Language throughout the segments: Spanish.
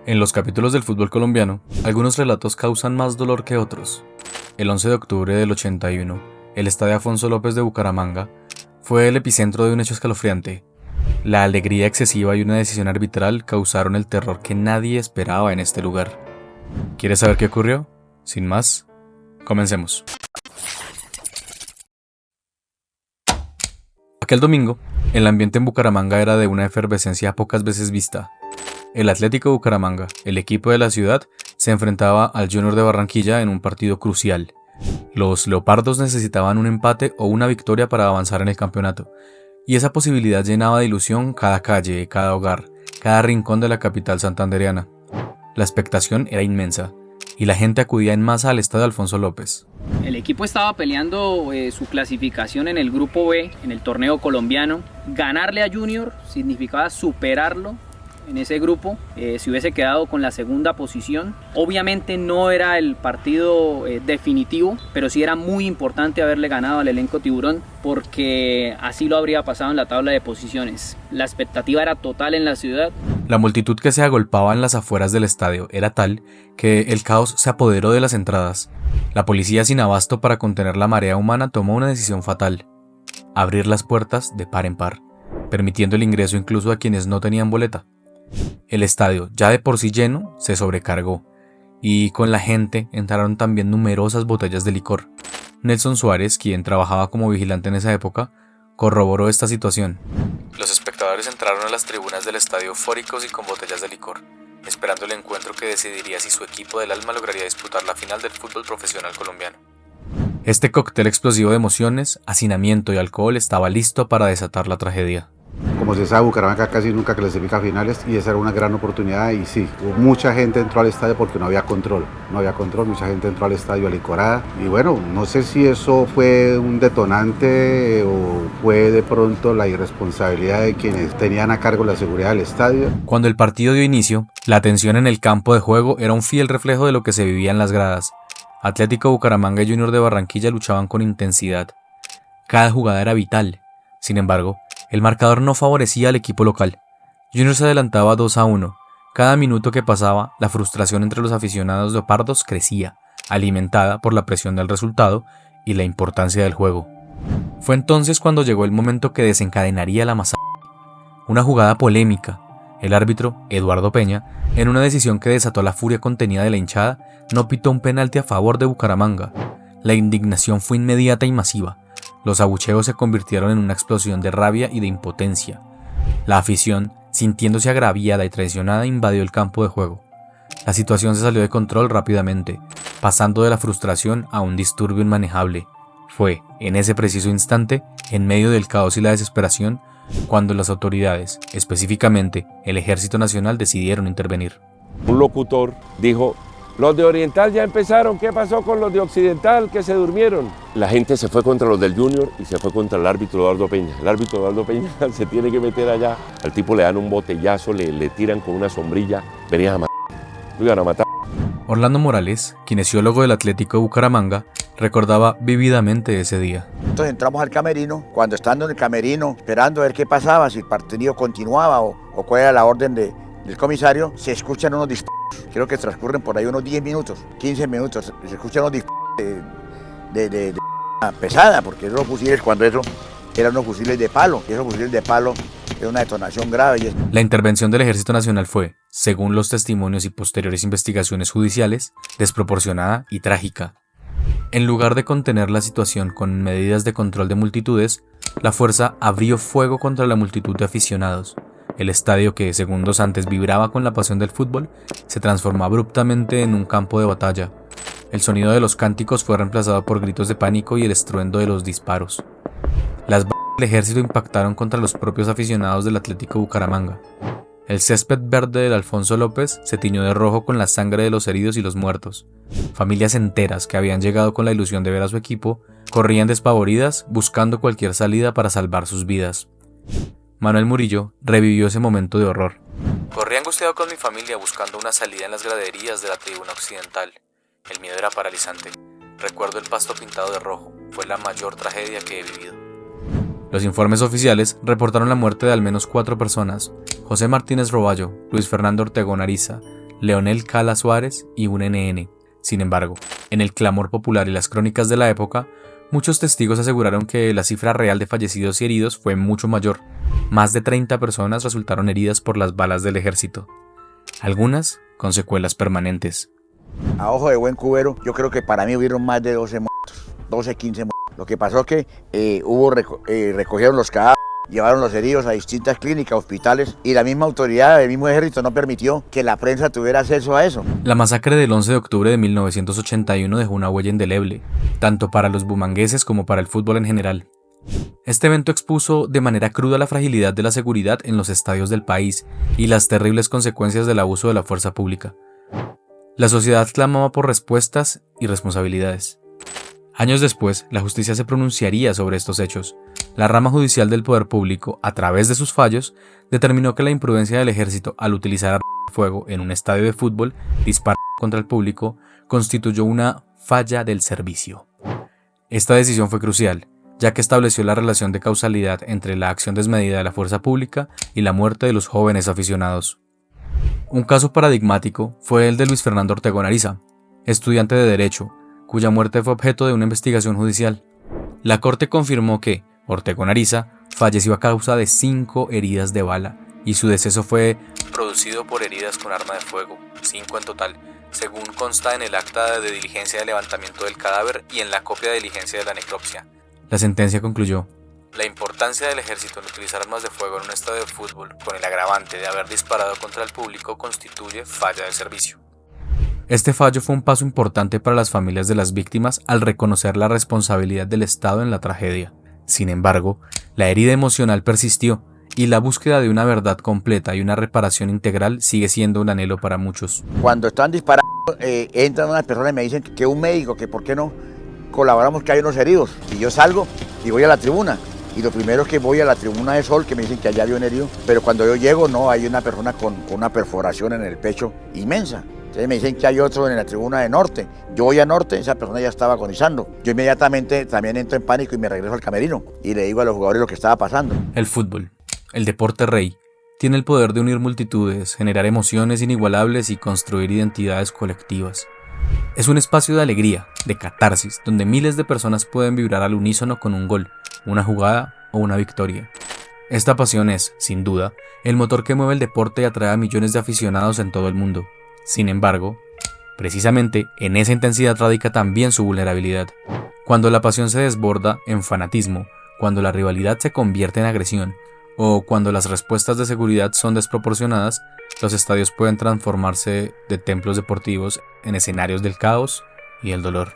En los capítulos del fútbol colombiano, algunos relatos causan más dolor que otros. El 11 de octubre del 81, el estadio Afonso López de Bucaramanga fue el epicentro de un hecho escalofriante. La alegría excesiva y una decisión arbitral causaron el terror que nadie esperaba en este lugar. ¿Quieres saber qué ocurrió? Sin más, comencemos. Aquel domingo, el ambiente en Bucaramanga era de una efervescencia pocas veces vista. El Atlético Bucaramanga, el equipo de la ciudad, se enfrentaba al Junior de Barranquilla en un partido crucial. Los leopardos necesitaban un empate o una victoria para avanzar en el campeonato, y esa posibilidad llenaba de ilusión cada calle, cada hogar, cada rincón de la capital santandereana. La expectación era inmensa, y la gente acudía en masa al estadio Alfonso López. El equipo estaba peleando su clasificación en el grupo B, en el torneo colombiano. Ganarle a Junior significaba superarlo en ese grupo, si hubiese quedado con la segunda posición. Obviamente no era el partido definitivo, pero sí era muy importante haberle ganado al elenco tiburón, porque así lo habría pasado en la tabla de posiciones. La expectativa era total en la ciudad. La multitud que se agolpaba en las afueras del estadio era tal que el caos se apoderó de las entradas. La policía, sin abasto para contener la marea humana, tomó una decisión fatal: abrir las puertas de par en par, permitiendo el ingreso incluso a quienes no tenían boleta. El estadio, ya de por sí lleno, se sobrecargó, y con la gente entraron también numerosas botellas de licor. Nelson Suárez, quien trabajaba como vigilante en esa época, corroboró esta situación. Los espectadores entraron a las tribunas del estadio eufóricos y con botellas de licor, esperando el encuentro que decidiría si su equipo del alma lograría disputar la final del fútbol profesional colombiano. Este cóctel explosivo de emociones, hacinamiento y alcohol estaba listo para desatar la tragedia. Como se sabe, Bucaramanga casi nunca clasifica a finales y esa era una gran oportunidad, y sí, mucha gente entró al estadio porque no había control, mucha gente entró al estadio alicorada, y bueno, no sé si eso fue un detonante o fue de pronto la irresponsabilidad de quienes tenían a cargo la seguridad del estadio. Cuando el partido dio inicio, la tensión en el campo de juego era un fiel reflejo de lo que se vivía en las gradas. Atlético Bucaramanga y Junior de Barranquilla luchaban con intensidad. Cada jugada era vital. Sin embargo, el marcador no favorecía al equipo local. Junior se adelantaba 2-1. Cada minuto que pasaba, la frustración entre los aficionados leopardos crecía, alimentada por la presión del resultado y la importancia del juego. Fue entonces cuando llegó el momento que desencadenaría la masacre. Una jugada polémica. El árbitro, Eduardo Peña, en una decisión que desató la furia contenida de la hinchada, no pitó un penalti a favor de Bucaramanga. La indignación fue inmediata y masiva. Los abucheos se convirtieron en una explosión de rabia y de impotencia. La afición, sintiéndose agraviada y traicionada, invadió el campo de juego. La situación se salió de control rápidamente, pasando de la frustración a un disturbio inmanejable. Fue, en ese preciso instante, en medio del caos y la desesperación, cuando las autoridades, específicamente el Ejército Nacional, decidieron intervenir. Un locutor dijo: los de Oriental ya empezaron, ¿qué pasó con los de Occidental que se durmieron? La gente se fue contra los del Junior y se fue contra el árbitro Eduardo Peña. El árbitro Eduardo Peña se tiene que meter allá. Al tipo le dan un botellazo, le tiran con una sombrilla. Venían a matar. Lo iban a matar. Orlando Morales, kinesiólogo del Atlético de Bucaramanga, recordaba vívidamente ese día. Entonces entramos al camerino. Cuando estando en el camerino, esperando a ver qué pasaba, si el partido continuaba o cuál era la orden del comisario, se escuchan unos disparos. Creo que transcurren por ahí unos 10 minutos, 15 minutos. Se escuchan unos disparos de pesada, porque esos fusiles, cuando eso, eran unos fusiles de palo. Y esos fusiles de palo era una detonación grave. La intervención del Ejército Nacional fue, según los testimonios y posteriores investigaciones judiciales, desproporcionada y trágica. En lugar de contener la situación con medidas de control de multitudes, la fuerza abrió fuego contra la multitud de aficionados. El estadio, que segundos antes vibraba con la pasión del fútbol, se transformó abruptamente en un campo de batalla. El sonido de los cánticos fue reemplazado por gritos de pánico y el estruendo de los disparos. Las balas del ejército impactaron contra los propios aficionados del Atlético Bucaramanga. El césped verde del Alfonso López se tiñó de rojo con la sangre de los heridos y los muertos. Familias enteras que habían llegado con la ilusión de ver a su equipo corrían despavoridas buscando cualquier salida para salvar sus vidas. Manuel Murillo revivió ese momento de horror. Corrí angustiado con mi familia buscando una salida en las graderías de la tribuna occidental. El miedo era paralizante. Recuerdo el pasto pintado de rojo. Fue la mayor tragedia que he vivido. Los informes oficiales reportaron la muerte de al menos 4 personas: José Martínez Roballo, Luis Fernando Ortegón Ariza, Leonel Cala Suárez y un NN. Sin embargo, en el clamor popular y las crónicas de la época, muchos testigos aseguraron que la cifra real de fallecidos y heridos fue mucho mayor. Más de 30 personas resultaron heridas por las balas del ejército, algunas con secuelas permanentes. A ojo de buen cubero, yo creo que para mí hubieron más de 12 muertos, 12, 15 muertos. Lo que pasó es que recogieron los cadáveres, llevaron los heridos a distintas clínicas, hospitales, y la misma autoridad, el mismo ejército no permitió que la prensa tuviera acceso a eso. La masacre del 11 de octubre de 1981 dejó una huella indeleble, tanto para los bumangueses como para el fútbol en general. Este evento expuso de manera cruda la fragilidad de la seguridad en los estadios del país y las terribles consecuencias del abuso de la fuerza pública. La sociedad clamaba por respuestas y responsabilidades. Años después, la justicia se pronunciaría sobre estos hechos. La rama judicial del poder público, a través de sus fallos, determinó que la imprudencia del ejército al utilizar armas de fuego en un estadio de fútbol, disparar contra el público, constituyó una falla del servicio. Esta decisión fue crucial, ya que estableció la relación de causalidad entre la acción desmedida de la fuerza pública y la muerte de los jóvenes aficionados. Un caso paradigmático fue el de Luis Fernando Ortegón Ariza, estudiante de Derecho, cuya muerte fue objeto de una investigación judicial. La Corte confirmó que Ortegón Ariza falleció a causa de 5 heridas de bala y su deceso fue producido por heridas con arma de fuego, 5 en total, según consta en el acta de diligencia de levantamiento del cadáver y en la copia de diligencia de la necropsia. La sentencia concluyó: la importancia del ejército en utilizar armas de fuego en un estadio de fútbol con el agravante de haber disparado contra el público constituye falla del servicio. Este fallo fue un paso importante para las familias de las víctimas al reconocer la responsabilidad del Estado en la tragedia. Sin embargo, la herida emocional persistió y la búsqueda de una verdad completa y una reparación integral sigue siendo un anhelo para muchos. Cuando están disparando, entran unas personas y me dicen que un médico, que por qué no colaboramos, que hay unos heridos. Y yo salgo y voy a la tribuna. Y lo primero es que voy a la tribuna de Sol, que me dicen que allá había un herido. Pero cuando yo llego, no, hay una persona con una perforación en el pecho inmensa. Entonces me dicen que hay otro en la tribuna de Norte. Yo voy a Norte, esa persona ya estaba agonizando. Yo inmediatamente también entro en pánico y me regreso al camerino. Y le digo a los jugadores lo que estaba pasando. El fútbol, el deporte rey, tiene el poder de unir multitudes, generar emociones inigualables y construir identidades colectivas. Es un espacio de alegría, de catarsis, donde miles de personas pueden vibrar al unísono con un gol, una jugada o una victoria. Esta pasión es, sin duda, el motor que mueve el deporte y atrae a millones de aficionados en todo el mundo. Sin embargo, precisamente en esa intensidad radica también su vulnerabilidad. Cuando la pasión se desborda en fanatismo, cuando la rivalidad se convierte en agresión, o cuando las respuestas de seguridad son desproporcionadas, los estadios pueden transformarse de templos deportivos en escenarios del caos y el dolor.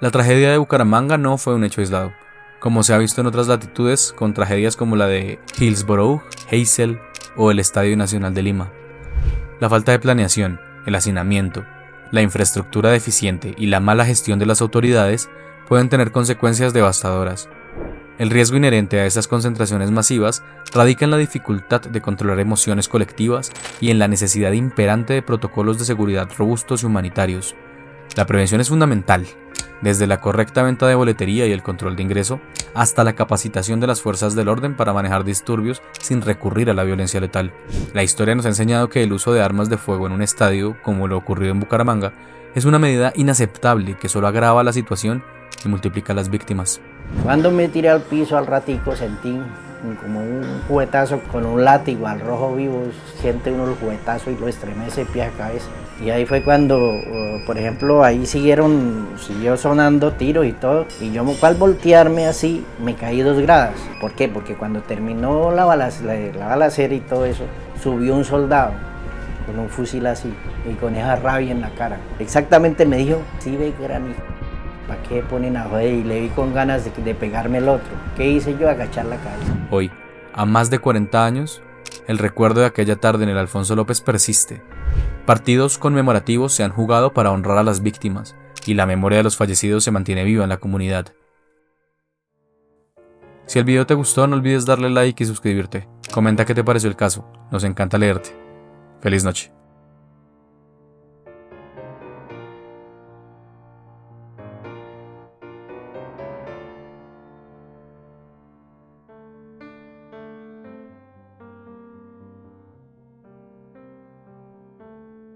La tragedia de Bucaramanga no fue un hecho aislado, como se ha visto en otras latitudes con tragedias como la de Hillsborough, Heysel o el Estadio Nacional de Lima. La falta de planeación, el hacinamiento, la infraestructura deficiente y la mala gestión de las autoridades pueden tener consecuencias devastadoras. El riesgo inherente a estas concentraciones masivas radica en la dificultad de controlar emociones colectivas y en la necesidad imperante de protocolos de seguridad robustos y humanitarios. La prevención es fundamental, desde la correcta venta de boletería y el control de ingreso, hasta la capacitación de las fuerzas del orden para manejar disturbios sin recurrir a la violencia letal. La historia nos ha enseñado que el uso de armas de fuego en un estadio, como lo ocurrido en Bucaramanga, es una medida inaceptable que solo agrava la situación y multiplica las víctimas. Cuando me tiré al piso al ratico sentí como un juguetazo con un látigo al rojo vivo, siente uno el juguetazo y lo estremece pie a cabeza. Y ahí fue cuando, por ejemplo, ahí siguió sonando tiros y todo, y yo al voltearme así me caí 2 gradas. ¿Por qué? Porque cuando terminó la balacera y todo eso, subió un soldado con un fusil así y con esa rabia en la cara. Exactamente me dijo: sí, ve, gran hijo, ¿para qué ponen a joder? Y le vi con ganas de pegarme el otro. ¿Qué hice yo? Agachar la cabeza. Hoy, a más de 40 años, el recuerdo de aquella tarde en el Alfonso López persiste. Partidos conmemorativos se han jugado para honrar a las víctimas y la memoria de los fallecidos se mantiene viva en la comunidad. Si el video te gustó, no olvides darle like y suscribirte. Comenta qué te pareció el caso, nos encanta leerte. Feliz noche.